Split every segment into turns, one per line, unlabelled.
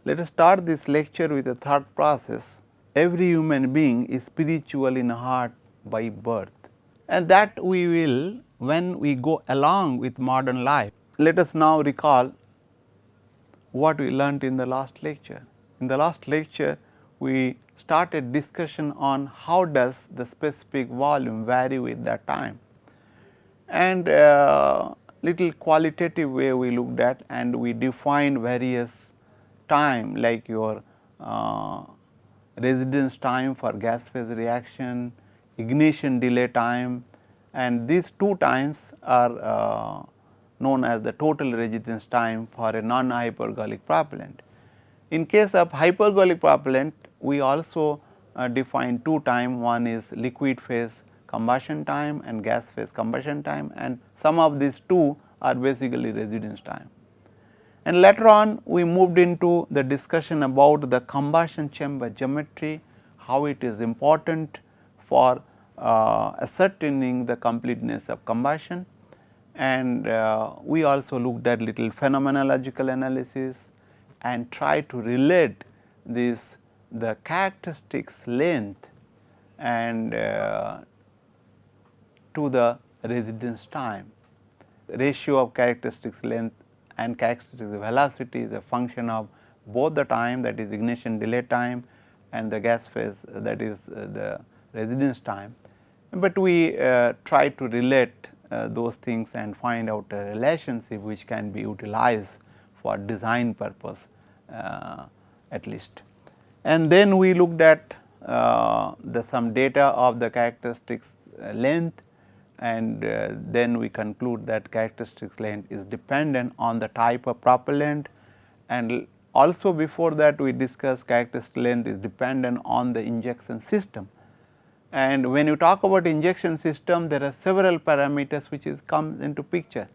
Let us start this lecture with a thought process. Every human being is spiritual in heart by birth, and that we will when we go along with modern life. Let us now recall what we learnt in the last lecture. In the last lecture, we started discussion on how does the specific volume vary with that time, and little qualitative way we looked at, and we defined various time like your residence time for gas phase reaction, ignition delay time, and these two times are known as the total residence time for a non-hypergolic propellant. In case of hypergolic propellant, we also define two time, one is liquid phase combustion time and gas phase combustion time, and sum of these two are basically residence time. And later on we moved into the discussion about the combustion chamber geometry, how it is important for ascertaining the completeness of combustion, and we also looked at little phenomenological analysis and try to relate this the characteristics length and to the residence time. The ratio of characteristics length and characteristics velocity is a function of both the time, that is ignition delay time, and the gas phase, that is the residence time. But we try to relate those things and find out a relationship which can be utilized for design purpose at least. And then we looked at some data of the characteristics length, and then we conclude that characteristics length is dependent on the type of propellant, and also before that we discussed characteristic length is dependent on the injection system. And when you talk about injection system, there are several parameters which comes into picture.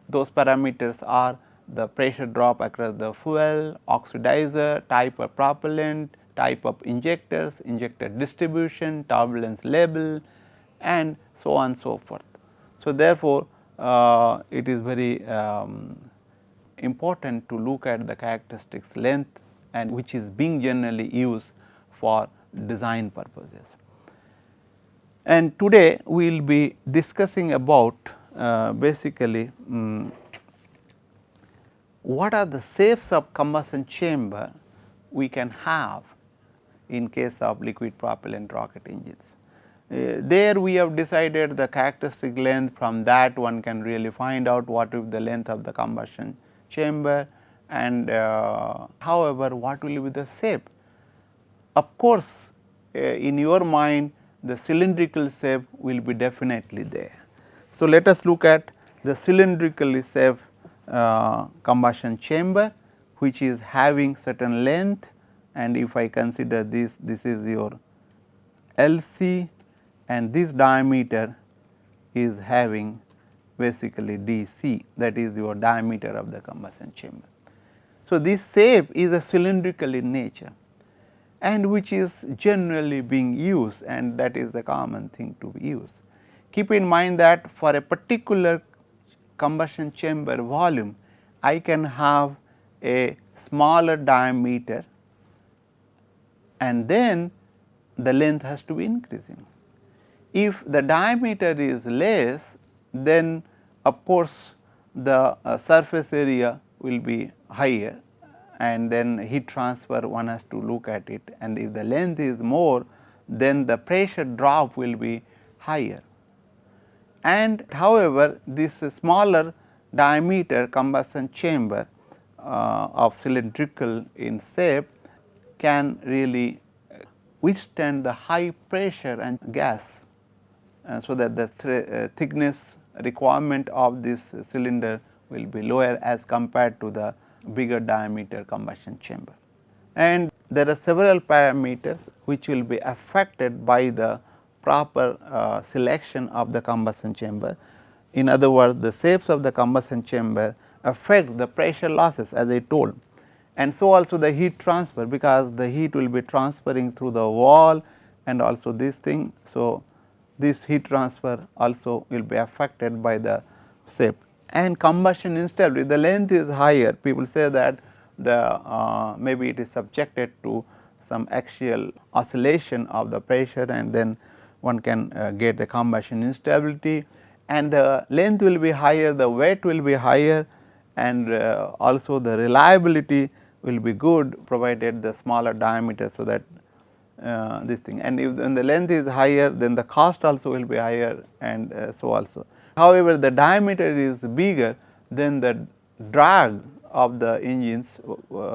Those parameters are the pressure drop across the fuel, oxidizer, type of propellant, type of injectors, injector distribution, turbulence level, and so on and so forth. So, therefore, it is very important to look at the characteristics length, and which is being generally used for design purposes. And today we will be discussing about basically what are the shapes of combustion chamber we can have in case of liquid propellant rocket engines. There we have decided the characteristic length, from that one can really find out what is the length of the combustion chamber, and however what will be the shape. Of course, in your mind the cylindrical shape will be definitely there. So, let us look at the cylindrically shaped combustion chamber, which is having certain length, and if I consider this is your LC, and this diameter is having basically DC, that is your diameter of the combustion chamber. So, this shape is a cylindrical in nature, and which is generally being used, and that is the common thing to be used. Keep in mind that for a particular combustion chamber volume, I can have a smaller diameter, and then the length has to be increasing. If the diameter is less, then of course the surface area will be higher, and then heat transfer one has to look at it, and if the length is more, then the pressure drop will be higher. And however, this smaller diameter combustion chamber of cylindrical in shape can really withstand the high pressure and gas, so that the thickness requirement of this cylinder will be lower as compared to the bigger diameter combustion chamber. And there are several parameters which will be affected by the proper selection of the combustion chamber. In other words, the shapes of the combustion chamber affect the pressure losses, as I told, and so also the heat transfer, because the heat will be transferring through the wall and also this thing. So, this heat transfer also will be affected by the shape. And combustion instability, the length is higher. People say that the maybe it is subjected to some axial oscillation of the pressure, and then one can get the combustion instability, and the length will be higher, the weight will be higher, and also the reliability will be good provided the smaller diameter. So that this thing, and if when the length is higher, then the cost also will be higher, and so also. However, the diameter is bigger, then the drag of the engines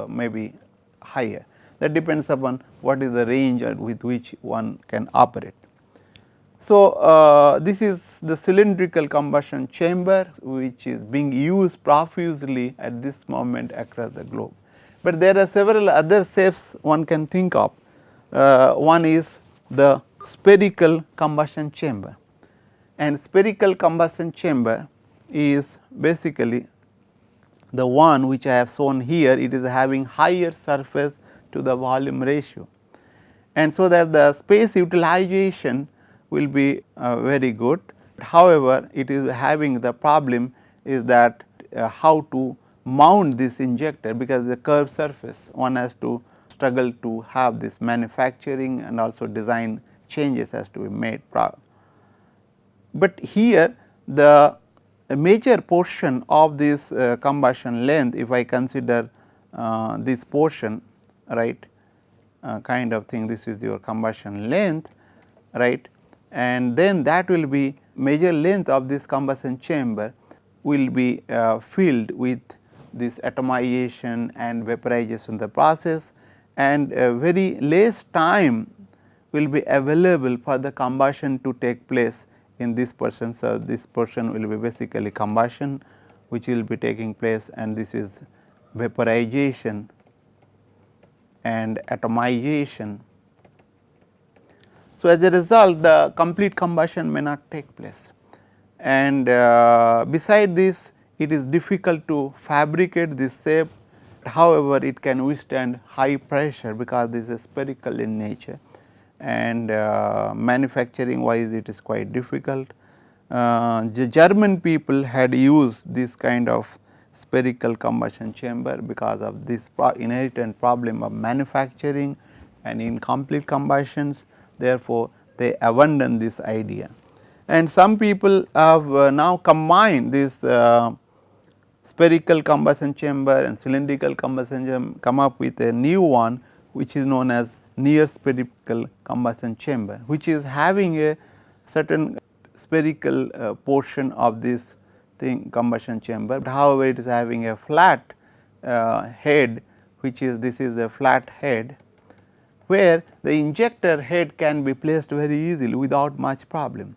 may be higher. That depends upon what is the range with which one can operate. So, this is the cylindrical combustion chamber, which is being used profusely at this moment across the globe. But there are several other shapes one can think of. One is the spherical combustion chamber, and spherical combustion chamber is basically the one which I have shown here. It is having higher surface to the volume ratio, and so that the space utilization will be very good. However, it is having the problem is that how to mount this injector, because the curved surface, one has to struggle to have this manufacturing, and also design changes has to be made. But here the major portion of this combustion length, if I consider this portion, right, kind of thing, this is your combustion length, right, and then that will be major length of this combustion chamber will be filled with this atomization and vaporization of the process, and very less time will be available for the combustion to take place in this portion. So, this portion will be basically combustion which will be taking place, and this is vaporization and atomization. So, as a result, the complete combustion may not take place, and beside this, it is difficult to fabricate this shape. However, it can withstand high pressure because this is spherical in nature, and manufacturing wise it is quite difficult. The German people had used this kind of spherical combustion chamber because of this inherent problem of manufacturing and incomplete combustions. Therefore, they abandoned this idea, and some people have now combined this spherical combustion chamber and cylindrical combustion chamber, come up with a new one which is known as near spherical combustion chamber, which is having a certain spherical portion of this thing combustion chamber. However, it is having a flat head, which is this is a flat head, where the injector head can be placed very easily without much problem.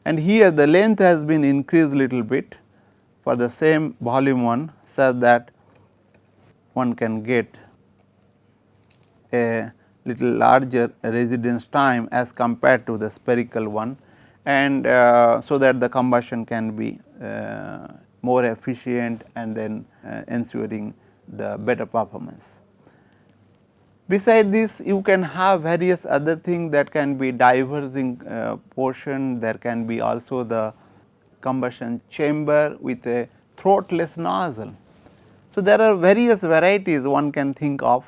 And here the length has been increased little bit for the same volume one, such that one can get a little larger residence time as compared to the spherical one, and so that the combustion can be more efficient, and then ensuring the better performance. Beside this, you can have various other things that can be diverging portion. There can be also the combustion chamber with a throatless nozzle. So, there are various varieties one can think of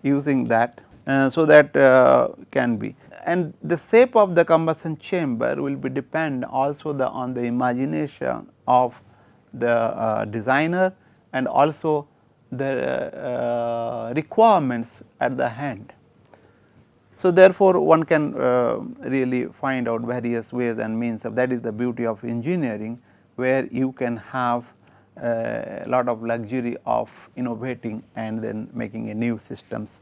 using that, so that can be, and the shape of the combustion chamber will be depend also on the imagination of the designer, and also the requirements at the hand. So, therefore, one can really find out various ways and means of that. Is the beauty of engineering, where you can have a lot of luxury of innovating and then making a new systems,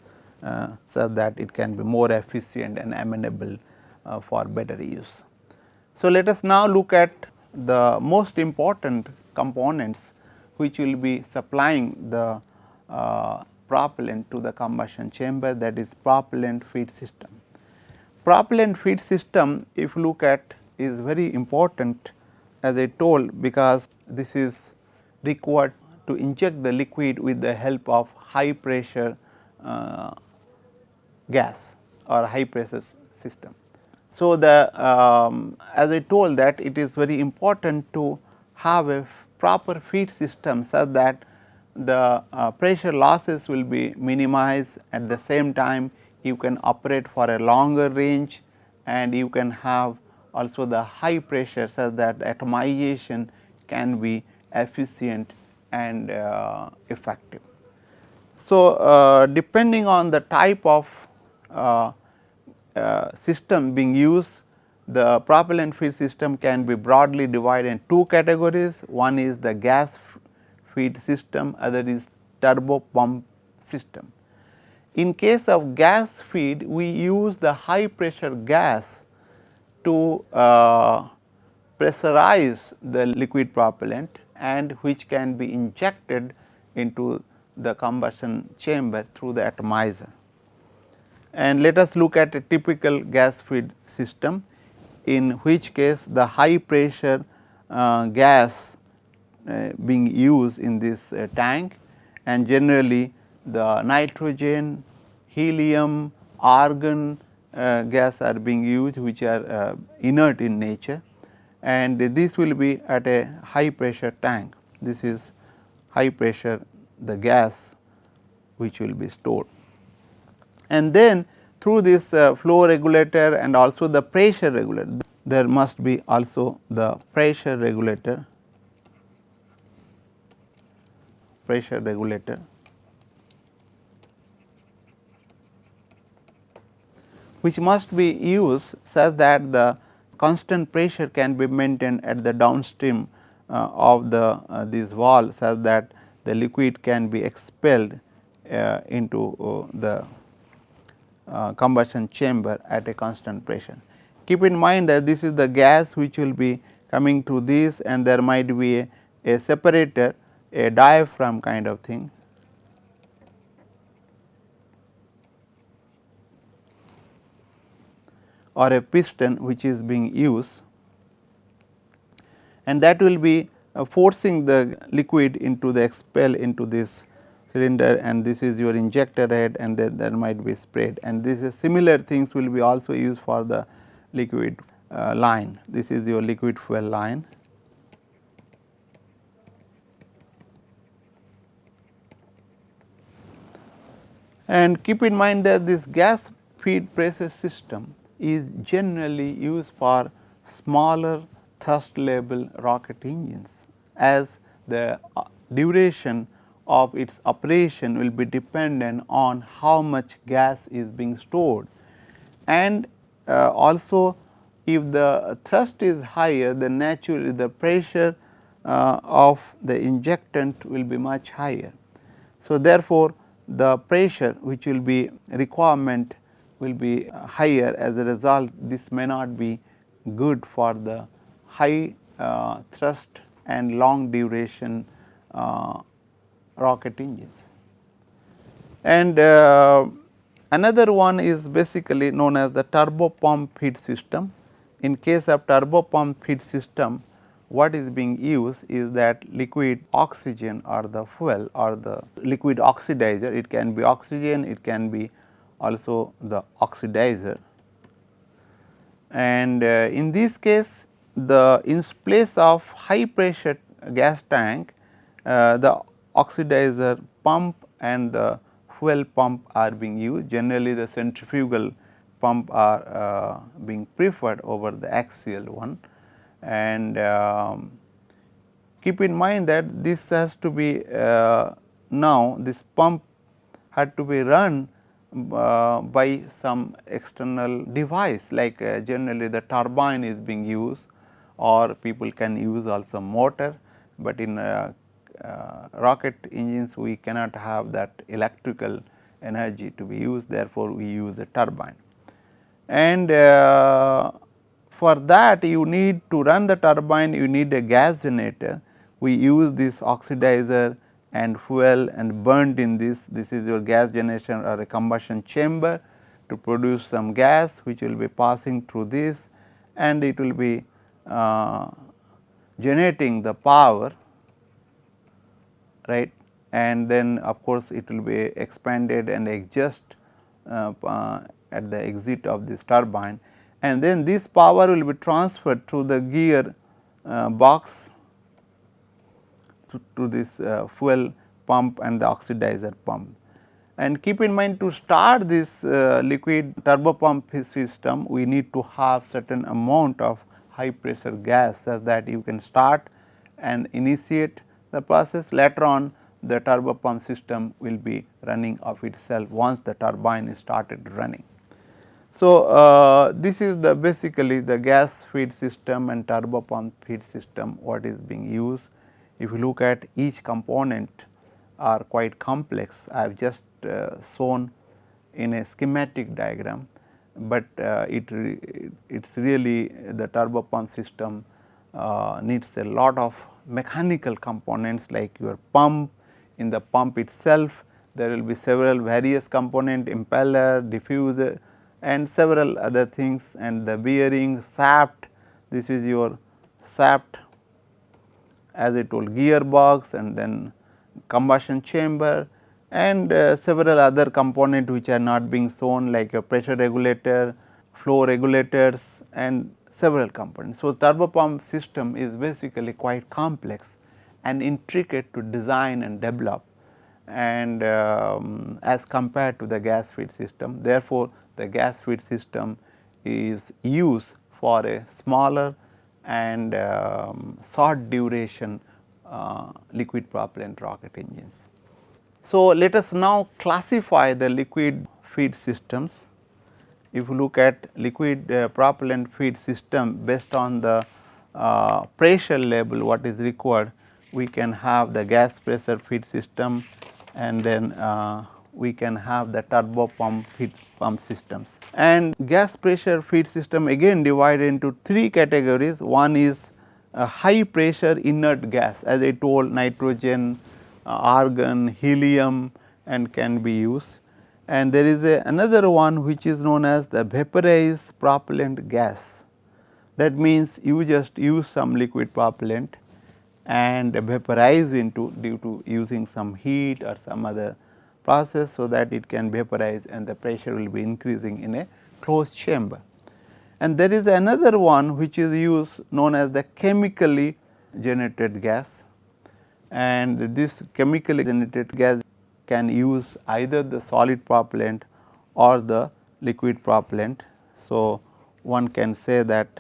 so that it can be more efficient and amenable for better use. So, let us now look at the most important components which will be supplying the propellant to the combustion chamber, that is propellant feed system. Propellant feed system, if you look at, is very important, as I told, because this is required to inject the liquid with the help of high pressure gas or high pressure system. So, the as I told that it is very important to have a proper feed system, such that the pressure losses will be minimized. At the same time, you can operate for a longer range, and you can have also the high pressure such that atomization can be efficient and effective. So, depending on the type of system being used, the propellant feed system can be broadly divided in two categories. One is the gas feed system, other is turbo pump system. In case of gas feed, we use the high pressure gas to pressurize the liquid propellant, and which can be injected into the combustion chamber through the atomizer. And let us look at a typical gas feed system, in which case the high pressure gas being used in this tank, and generally the nitrogen, helium, argon gas are being used, which are inert in nature, and this will be at a high pressure tank. This is high pressure, the gas which will be stored. And then through this flow regulator and also the pressure regulator, there must be also the pressure regulator, which must be used such that the constant pressure can be maintained at the downstream of the this valve, such that the liquid can be expelled into the combustion chamber at a constant pressure. Keep in mind that this is the gas which will be coming to this, and there might be a separator, a diaphragm kind of thing, or a piston which is being used, and that will be forcing the liquid into the expel into this cylinder, and this is your injector head, and then there might be spread, and this is similar things will be also used for the liquid line. This is your liquid fuel line. And keep in mind that this gas feed pressure system is generally used for smaller thrust level rocket engines, as the duration of its operation will be dependent on how much gas is being stored, and also if the thrust is higher, then naturally the pressure of the injectant will be much higher. So, therefore, the pressure which will be requirement will be higher. As a result, this may not be good for the high thrust and long duration rocket engines. And another one is basically known as the turbo pump feed system. In case of turbo pump feed system, what is being used is that liquid oxygen or the fuel or the liquid oxidizer. It can be oxygen, it can be also the oxidizer, and in this case the in place of high pressure gas tank, the oxidizer pump and the fuel pump are being used. Generally the centrifugal pump are being preferred over the axial one, and keep in mind that this has to be now this pump had to be run by some external device, like generally the turbine is being used, or people can use also motor, but in rocket engines we cannot have that electrical energy to be used, therefore, we use a turbine. And for that you need to run the turbine, you need a gas generator. We use this oxidizer and fuel and burnt in this is your gas generation or a combustion chamber to produce some gas which will be passing through this, and it will be generating the power, right, and then of course it will be expanded and exhaust at the exit of this turbine, and then this power will be transferred through the gear box to this fuel pump and the oxidizer pump. And keep in mind, to start this liquid turbo pump system, we need to have certain amount of high pressure gas such that you can start and initiate the process. Later on, the turbo pump system will be running of itself once the turbine is started running. So, this is the basically the gas feed system and turbo pump feed system what is being used. If you look at each component are quite complex. I have just shown in a schematic diagram, but it's really the turbo pump system needs a lot of mechanical components like your pump. In the pump itself, there will be several various component, impeller, diffuser and several other things, and the bearing, shaft. This is your shaft, as I told, gearbox, and then combustion chamber, and several other components which are not being shown like a pressure regulator, flow regulators and several components. So, turbo pump system is basically quite complex and intricate to design and develop, and as compared to the gas feed system. Therefore, the gas feed system is used for a smaller and short duration liquid propellant rocket engines. So, let us now classify the liquid feed systems. If you look at liquid propellant feed system based on the pressure level what is required, we can have the gas pressure feed system, and then we can have the turbo pump feed pump systems. And gas pressure feed system again divided into three categories. One is high pressure inert gas, as I told, nitrogen, argon, helium, and can be used. And there is another one which is known as the vaporized propellant gas. That means you just use some liquid propellant and vaporize into due to using some heat or some other process, so that it can vaporize and the pressure will be increasing in a closed chamber. And there is another one which is used known as the chemically generated gas, and this chemically generated gas can use either the solid propellant or the liquid propellant. So, one can say that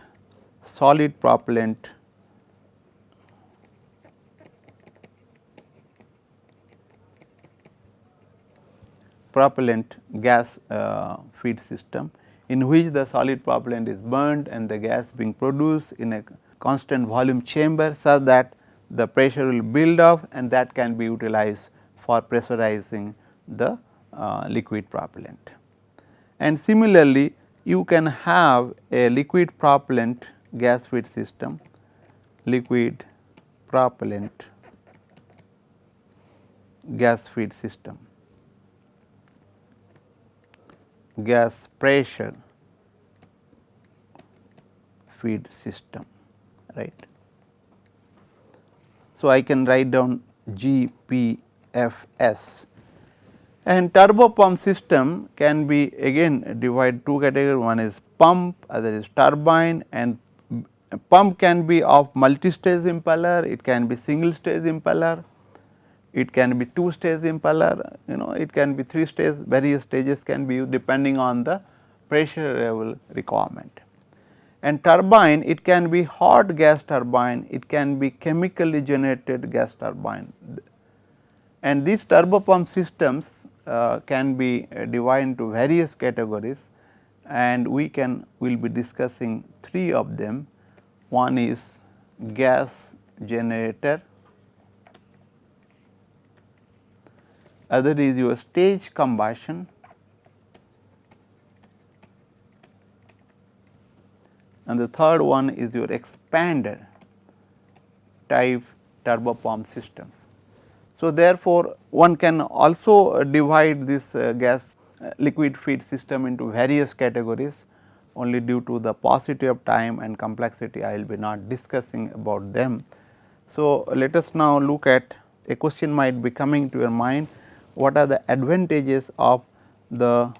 solid propellant gas feed system, in which the solid propellant is burned and the gas being produced in a constant volume chamber, such that the pressure will build up and that can be utilized for pressurizing the liquid propellant. And similarly, you can have a liquid propellant gas feed system, liquid propellant gas feed system, gas pressure feed system, right. So, I can write down GPFS. And turbo pump system can be again divided two categories. One is pump, other is turbine, and pump can be of multi-stage impeller, it can be single stage impeller, it can be two stage impeller, it can be three stage, various stages can be used depending on the pressure level requirement. And turbine, it can be hot gas turbine, it can be chemically generated gas turbine. And these turbo pump systems can be divided into various categories, and we will be discussing three of them. One is gas generator, other is your stage combustion, and the third one is your expander type turbo pump systems. So, therefore, one can also divide this gas liquid feed system into various categories. Only due to the paucity of time and complexity, I will be not discussing about them. So, let us now look at a question might be coming to your mind, what are the advantages of the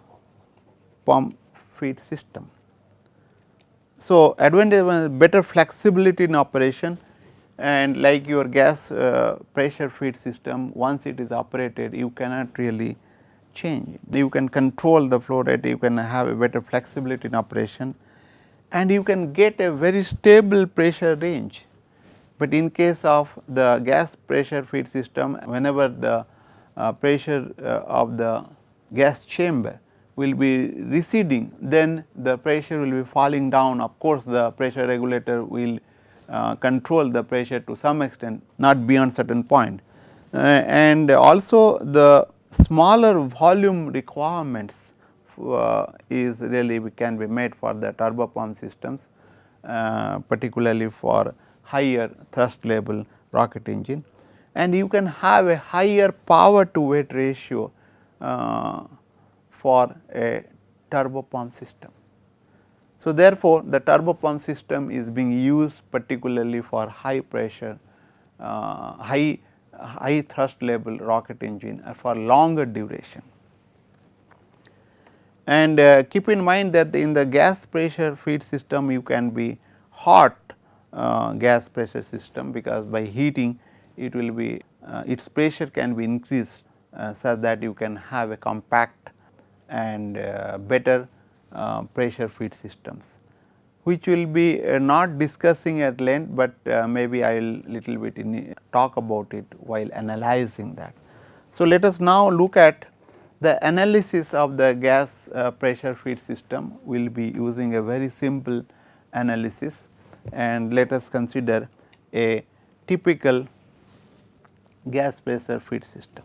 pump feed system. So, advantage one is better flexibility in operation. and like your gas pressure feed system, once it is operated you cannot really change it. You can control the flow rate, you can have a better flexibility in operation, and you can get a very stable pressure range. But in case of the gas pressure feed system, whenever the pressure of the gas chamber will be receding, then the pressure will be falling down. Of course, the pressure regulator will control the pressure to some extent, not beyond certain point. And also the smaller volume requirements is really can be made for the turbopump systems, particularly for higher thrust level rocket engine, and you can have a higher power to weight ratio for a turbopump system. So, therefore, the turbopump system is being used particularly for high pressure, high thrust level rocket engine for longer duration. And keep in mind that in the gas pressure feed system you can be hot gas pressure system, because by heating it will be its pressure can be increased such that you can have a compact and better pressure feed systems, which will be not discussing at length, but maybe I will little bit talk about it while analyzing that. So, let us now look at the analysis of the gas pressure feed system. We will be using a very simple analysis, and let us consider a typical gas pressure feed system.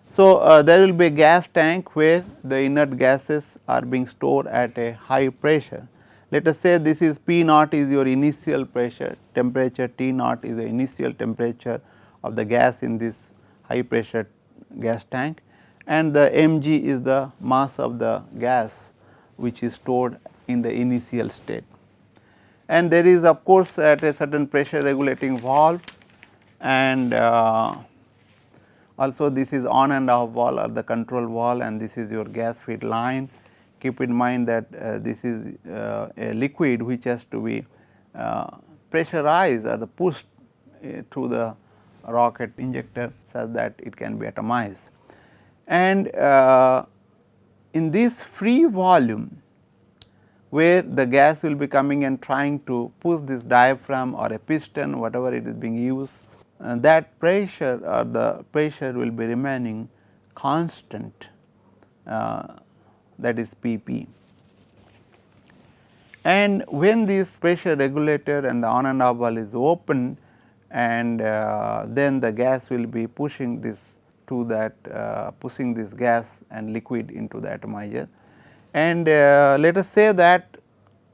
So, there will be a gas tank where the inert gases are being stored at a high pressure. Let us say this is P naught is your initial pressure, temperature T naught is the initial temperature of the gas in this high pressure gas tank, and the mg is the mass of the gas which is stored in the initial state. And there is of course at a certain pressure regulating valve, and also this is on and off valve or the control valve, and this is your gas feed line. Keep in mind that this is a liquid which has to be pressurized or pushed through the rocket injector such that it can be atomized. And in this free volume where the gas will be coming and trying to push this diaphragm or a piston, whatever it is being used, that pressure or the pressure will be remaining constant, that is Pp. And when this pressure regulator and the on and off valve is open, and then the gas will be pushing this to that pushing this gas and liquid into the atomizer, and let us say that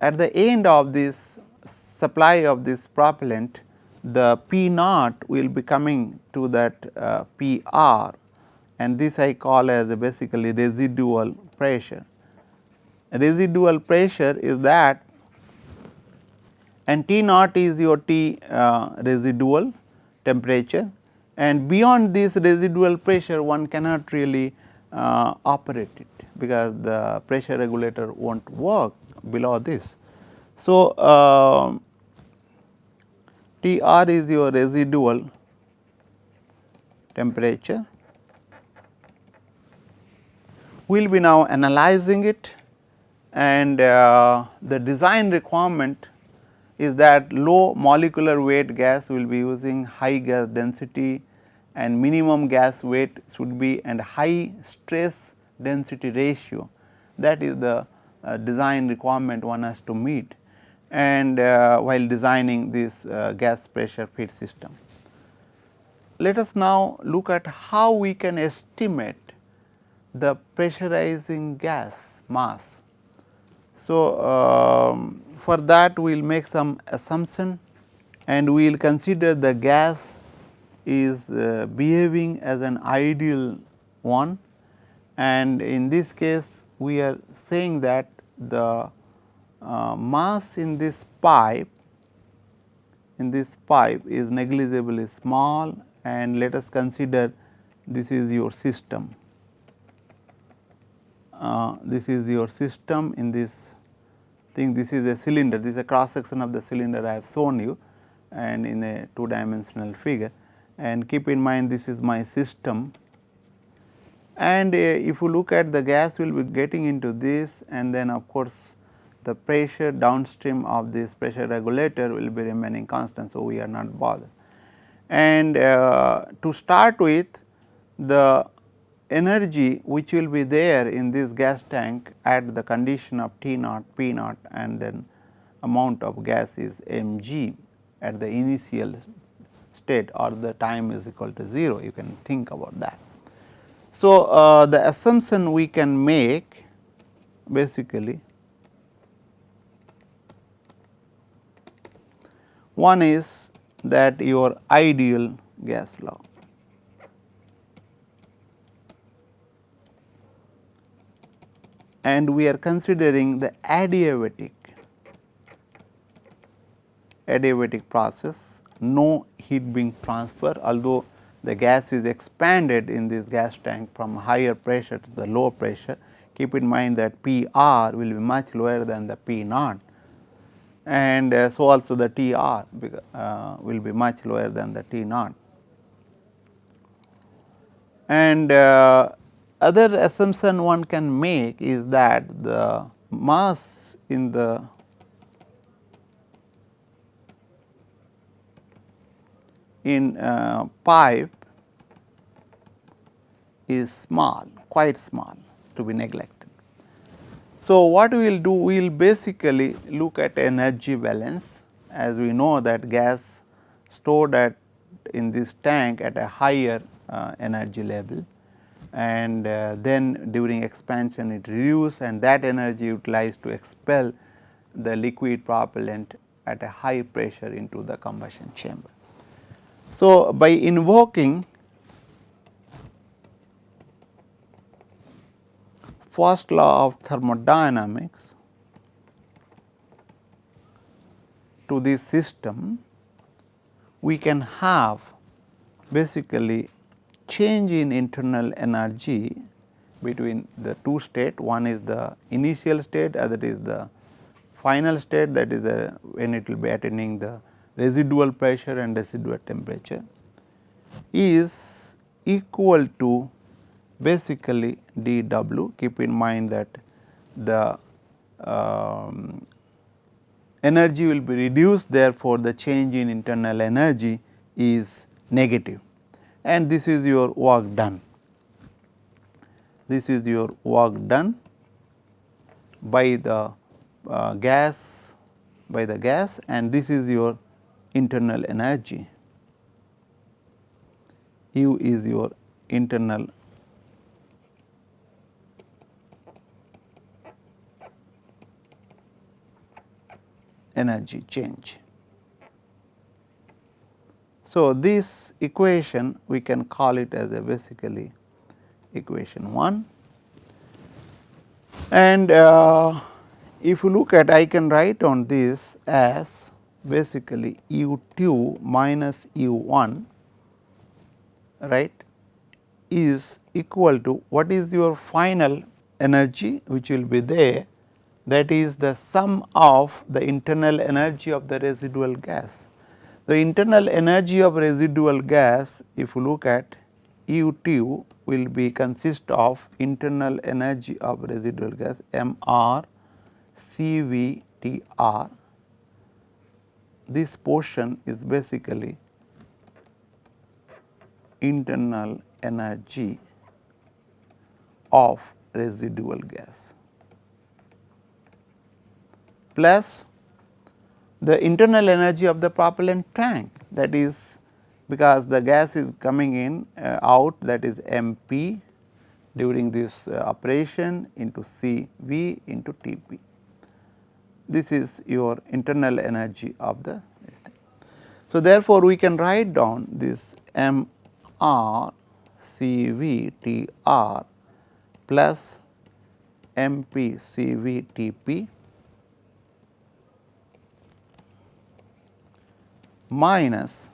at the end of this supply of this propellant, the P naught will be coming to that PR, and this I call as basically residual pressure. Residual pressure is that, and T naught is your T residual temperature, and beyond this residual pressure one cannot really operate it, because the pressure regulator will not work below this. So, Tr is your residual temperature. We will be now analyzing it, and the design requirement is that low molecular weight gas will be using high gas density, and minimum gas weight should be and high stress density ratio. That is the design requirement one has to meet, and while designing this gas pressure feed system. Let us now look at how we can estimate the pressurizing gas mass. So, for that we will make some assumption, and we will consider the gas is behaving as an ideal one, and in this case we are saying that the mass in this pipe is negligibly small, and let us consider this is your system. This is your system in this thing. This is a cylinder, this is a cross section of the cylinder I have shown you, and in a 2-dimensional figure, and keep in mind this is my system. And if you look at the gas will be getting into this, and then of course, the pressure downstream of this pressure regulator will be remaining constant. So, we are not bothered. And to start with, the energy which will be there in this gas tank at the condition of T naught, P naught, and then amount of gas is mg at the initial state, or the time is equal to 0. You can think about that. So, the assumption we can make basically, one is that your ideal gas law, and we are considering the adiabatic process, no heat being transferred, although the gas is expanded in this gas tank from higher pressure to the lower pressure. Keep in mind that PR will be much lower than the P naught, and so also the TR will be much lower than the T naught. And other assumption one can make is that the mass in the pipe is small, quite small, to be neglected. So, what we will do, we will basically look at energy balance, as we know that gas stored in this tank at a higher energy level, and then during expansion it reduces, and that energy utilized to expel the liquid propellant at a high pressure into the combustion chamber. So, by invoking first law of thermodynamics to this system, we can have basically change in internal energy between the two states. One is the initial state, other is the final state, that is when it will be attaining the residual pressure and residual temperature, is equal to basically dW. Keep in mind that the energy will be reduced, therefore, the change in internal energy is negative, and this is your work done. This is your work done by the gas, and this is your internal energy. U is your internal energy change. So, this equation we can call it as a basically equation 1, and if you look at, I can write on this as basically U2 minus U1, right, is equal to what is your final energy which will be there, that is the sum of the internal energy of the residual gas. The internal energy of residual gas, if you look at U2, will be consist of internal energy of residual gas Mr CVTR. This portion is basically internal energy of residual gas plus the internal energy of the propellant tank, that is because the gas is coming in out, that is MP during this operation into CV into TP. This is your internal energy of the thing. So, therefore, we can write down this MR CVTR plus MP CVTP minus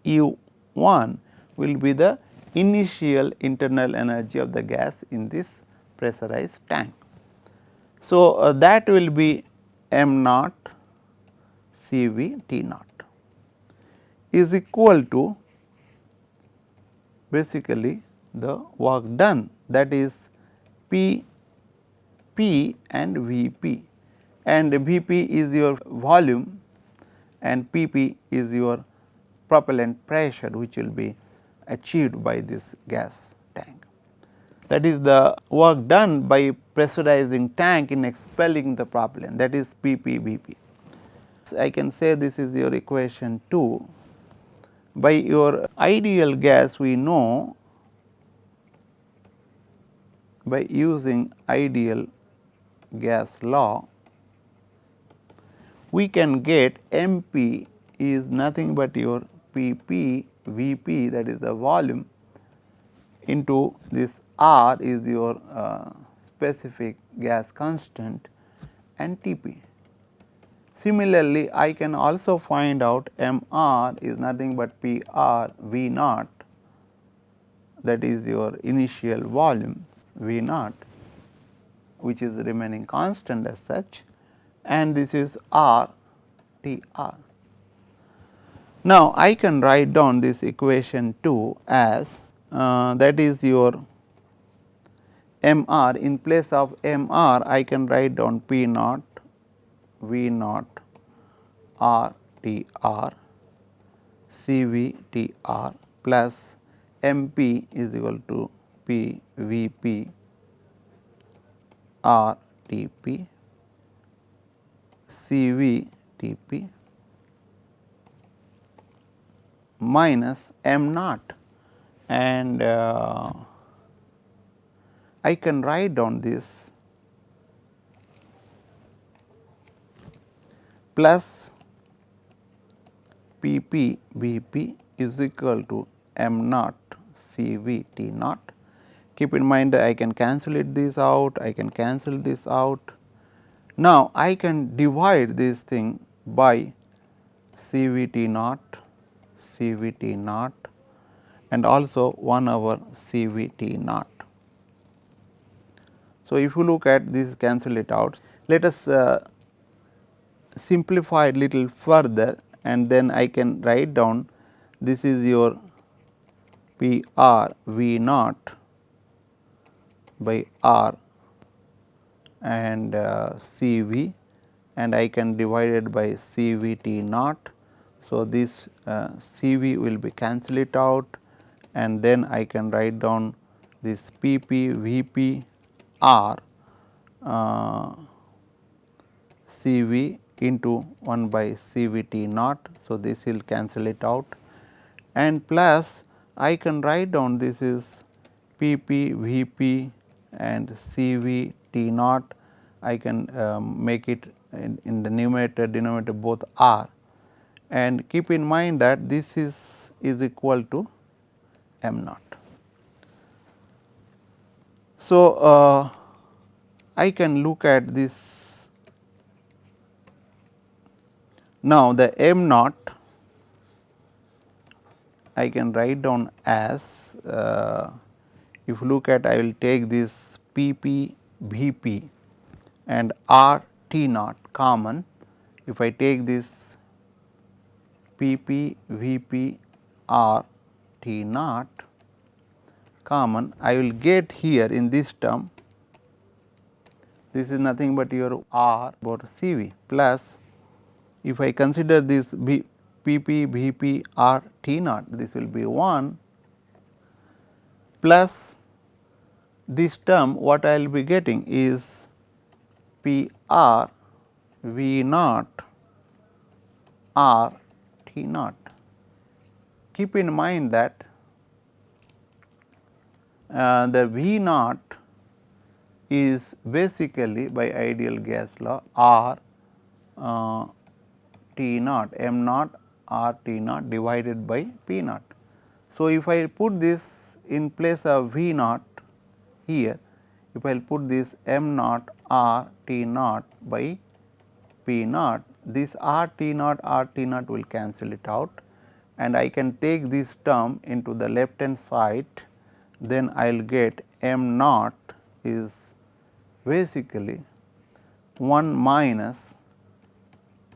U1 will be the initial internal energy of the gas in this pressurized tank. So, that will be M naught CV T naught. is equal to basically the work done, that is P P and V P, and V P is your volume and P P is your propellant pressure which will be achieved by this gas tank. That is the work done by pressurizing tank in expelling the propellant, that is P P V P. I can say this is your equation 2. By your ideal gas, we know by using ideal gas law, we can get M P is nothing but your P P V P, that is the volume, into this R is your specific gas constant and T P. Similarly, I can also find out M R is nothing but P R V naught, that is your initial volume V naught, which is remaining constant as such, and this is R T R. Now, I can write down this equation 2 as that is your M R. In place of M R, I can write down P naught V naught R T R C V T R plus M P is equal to P V P R T P C V T P minus M naught, and I can write down this plus P P V P is equal to M naught C V T naught. Keep in mind that I can cancel this out, I can cancel this out. Now, I can divide this thing by C V T naught, C V T naught, and also 1 over C V T naught. So, if you look at this, cancel it out. Let us simplify it little further, and then I can write down this is your P R V naught by R and C V, and I can divide it by C V T naught. So, this C V will be cancel it out, and then I can write down this P P V P R C V into 1 by C V T naught. So, this will cancel it out, and plus I can write down this is P P V P and C V T naught. I can make it in the numerator denominator both R, and keep in mind that this is equal to M naught. So, I can look at this now. The M naught I can write down as if you look at, I will take this P P V P and R T naught common. If I take this P P V P R T naught common, I will get here in this term, this is nothing but your R about C V, plus if I consider this P P V P R T naught, this will be 1 plus this term, what I will be getting is P R V naught R T naught. Keep in mind that the V naught is basically by ideal gas law R T naught, M naught R T naught divided by P naught. So, if I put this in place of V naught here, if I will put this M naught R T naught by P naught, this R T naught will cancel it out, and I can take this term into the left hand side, then I will get M naught is basically 1 minus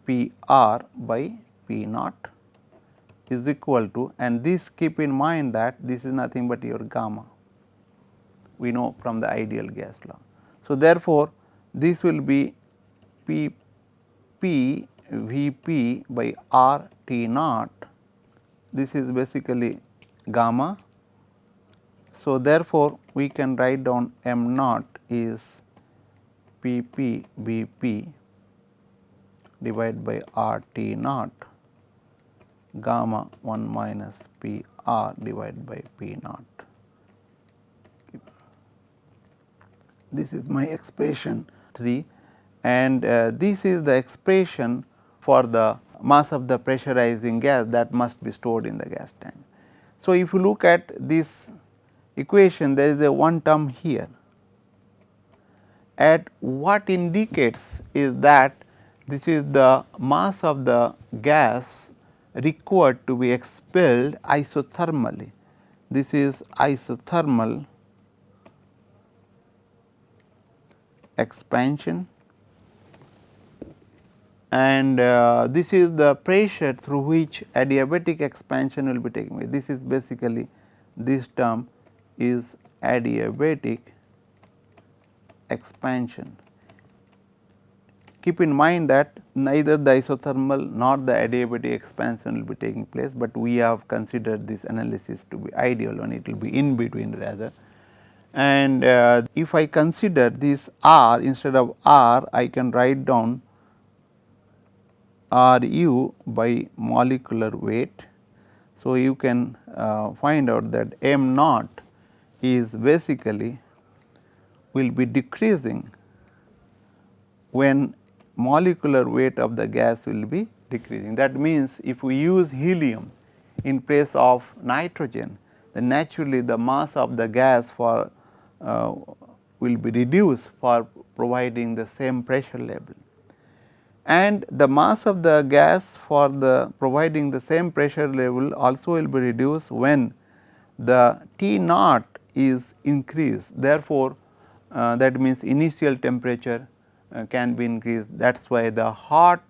P R by P naught, is equal to, and this keep in mind that this is nothing but your gamma, we know from the ideal gas law. So, therefore, this will be P P V P by R T naught, this is basically gamma. So, therefore, we can write down m naught is P P V P divided by R T naught gamma 1 minus P R divided by P naught. This is my expression 3, and this is the expression for the mass of the pressurizing gas that must be stored in the gas tank. So, if you look at this equation, there is a one term here, at what indicates is that this is the mass of the gas required to be expelled isothermally. This is isothermal expansion, and this is the pressure through which adiabatic expansion will be taking place. This is basically, this term is adiabatic expansion. Keep in mind that neither the isothermal nor the adiabatic expansion will be taking place, but we have considered this analysis to be ideal and it will be in between rather. And if I consider this R, instead of R I can write down Ru by molecular weight. So, you can find out that m naught is basically will be decreasing when molecular weight of the gas will be decreasing. That means, if we use helium in place of nitrogen, then naturally the mass of the gas for will be reduced for providing the same pressure level, and the mass of the gas for the providing the same pressure level also will be reduced when the T naught is increased. Therefore, that means initial temperature can be increased. That is why the hot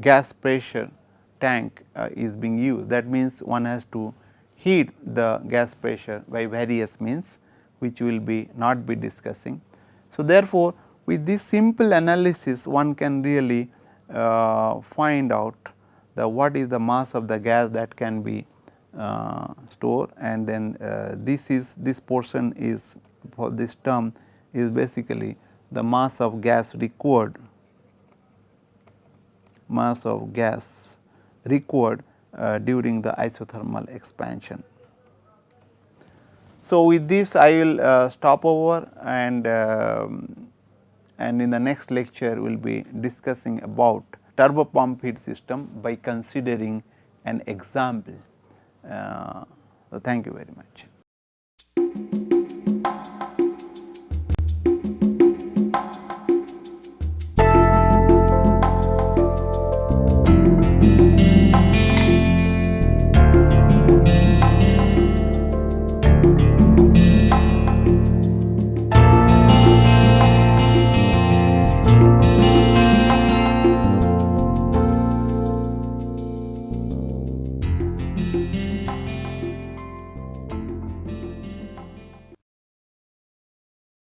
gas pressure tank is being used. That means, one has to heat the gas pressure by various means, which we will be not be discussing. So, therefore, with this simple analysis one can really find out the what is the mass of the gas that can be stored, and then this portion is for this term is basically the mass of gas required during the isothermal expansion. So, with this I will stop over, and in the next lecture we will be discussing about turbopump heat system by considering an example. So, thank you very much.